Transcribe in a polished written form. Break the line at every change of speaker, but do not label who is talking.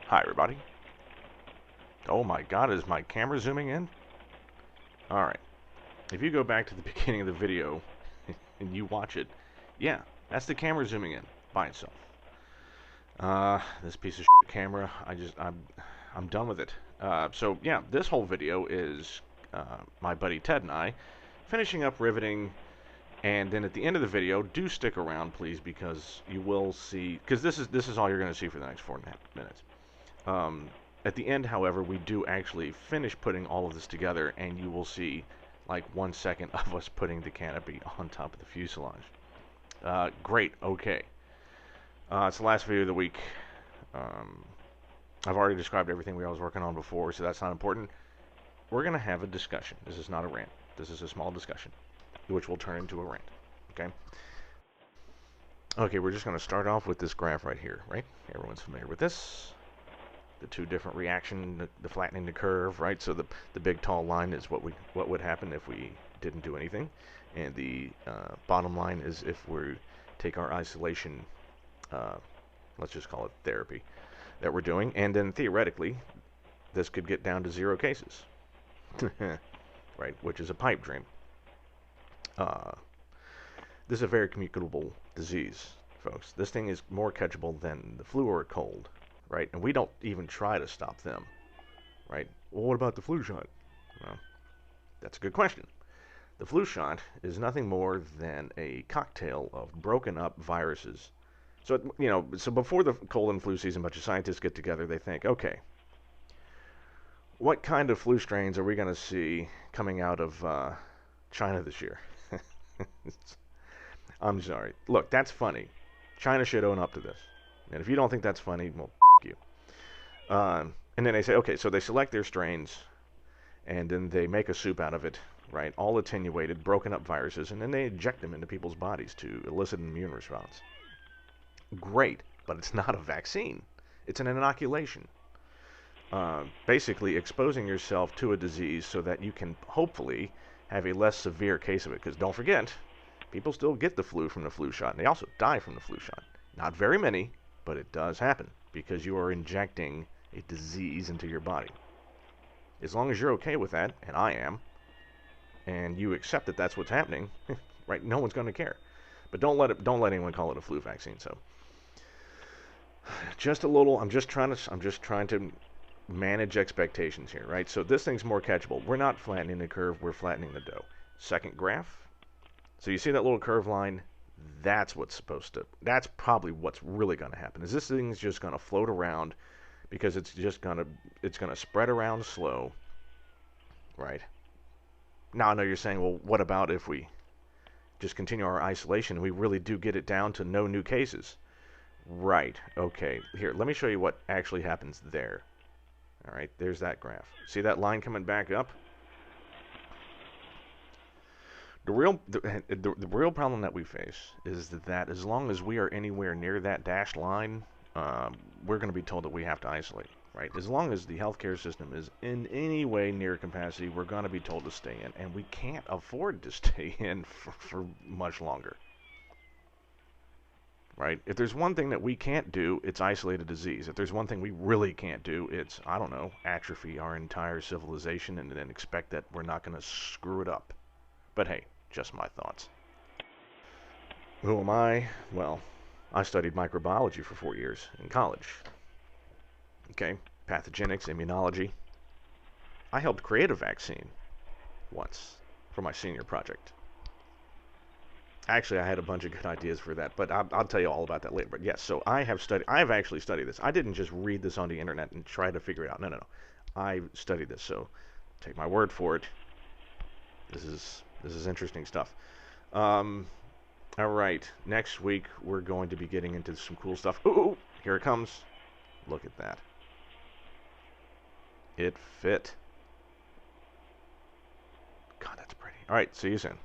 Hi, everybody. Oh my God, is my camera zooming in? Alright. If you go back to the beginning of the video and you watch it, yeah, that's the camera zooming in by itself. This piece of shit camera, I'm done with it. So yeah, this whole video is my buddy Ted and I finishing up riveting, and then at the end of the video, do stick around, please, because you will see, because this is all you're going to see for the next 4.5 minutes. At the end, however, we do actually finish putting all of this together, and you will see like 1 second of us putting the canopy on top of the fuselage. Great, okay. It's the last video of the week. I've already described everything I was working on before, so that's not important. We're going to have a discussion. This is not a rant. This is a small discussion, which will turn into a rant, okay? Okay, we're just going to start off with this graph right here, right? Everyone's familiar with this. The two different reaction, the flattening the curve, right? So the big tall line is what would happen if we didn't do anything, and the bottom line is if we take our isolation, let's just call it therapy, that we're doing, and then theoretically, this could get down to 0 cases, right? Which is a pipe dream. This is a very communicable disease, folks. This thing is more catchable than the flu or a cold. Right? And we don't even try to stop them, right? Well, what about the flu shot? Well, that's a good question. The flu shot is nothing more than a cocktail of broken up viruses. So, so before the cold and flu season, a bunch of scientists get together, they think, okay, what kind of flu strains are we going to see coming out of China this year? I'm sorry. Look, that's funny. China should own up to this. And if you don't think that's funny, well, you. And then they say, okay, so they select their strains, and then they make a soup out of it, right? All attenuated, broken up viruses, and then they inject them into people's bodies to elicit an immune response. Great, but it's not a vaccine. It's an inoculation. Basically exposing yourself to a disease so that you can hopefully have a less severe case of it. Because don't forget, people still get the flu from the flu shot, and they also die from the flu shot. Not very many, but it does happen because you are injecting a disease into your body. As long as you're okay with that, and I am, and you accept that that's what's happening, right? No one's going to care. But don't let anyone call it a flu vaccine. So, just a little. I'm just trying to manage expectations here, right? So this thing's more catchable. We're not flattening the curve. We're flattening the dough. Second graph. So you see that little curve line? That's probably what's really going to happen. Is this thing's just going to float around because it's going to spread around slow, right? Now I know you're saying, well, what about if we just continue our isolation and we really do get it down to no new cases? Right, okay. Here, let me show you what actually happens there. All right, there's that graph. See that line coming back up? The real problem that we face is that as long as we are anywhere near that dashed line, we're going to be told that we have to isolate, right? As long as the healthcare system is in any way near capacity, we're going to be told to stay in, and we can't afford to stay in for much longer, right? If there's one thing that we can't do, it's isolate a disease. If there's one thing we really can't do, it's, I don't know, atrophy our entire civilization and then expect that we're not going to screw it up. But hey, just my thoughts. Who am I? Well, I studied microbiology for 4 years in college. Okay, pathogenics, immunology. I helped create a vaccine once for my senior project. Actually, I had a bunch of good ideas for that, but I'll tell you all about that later. But yes, so I've actually studied this. I didn't just read this on the internet and try to figure it out. No. I studied this, so take my word for it. This is interesting stuff. All right, next week we're going to be getting into some cool stuff. Ooh, here it comes. Look at that. It fit. God, that's pretty. All right, see you soon.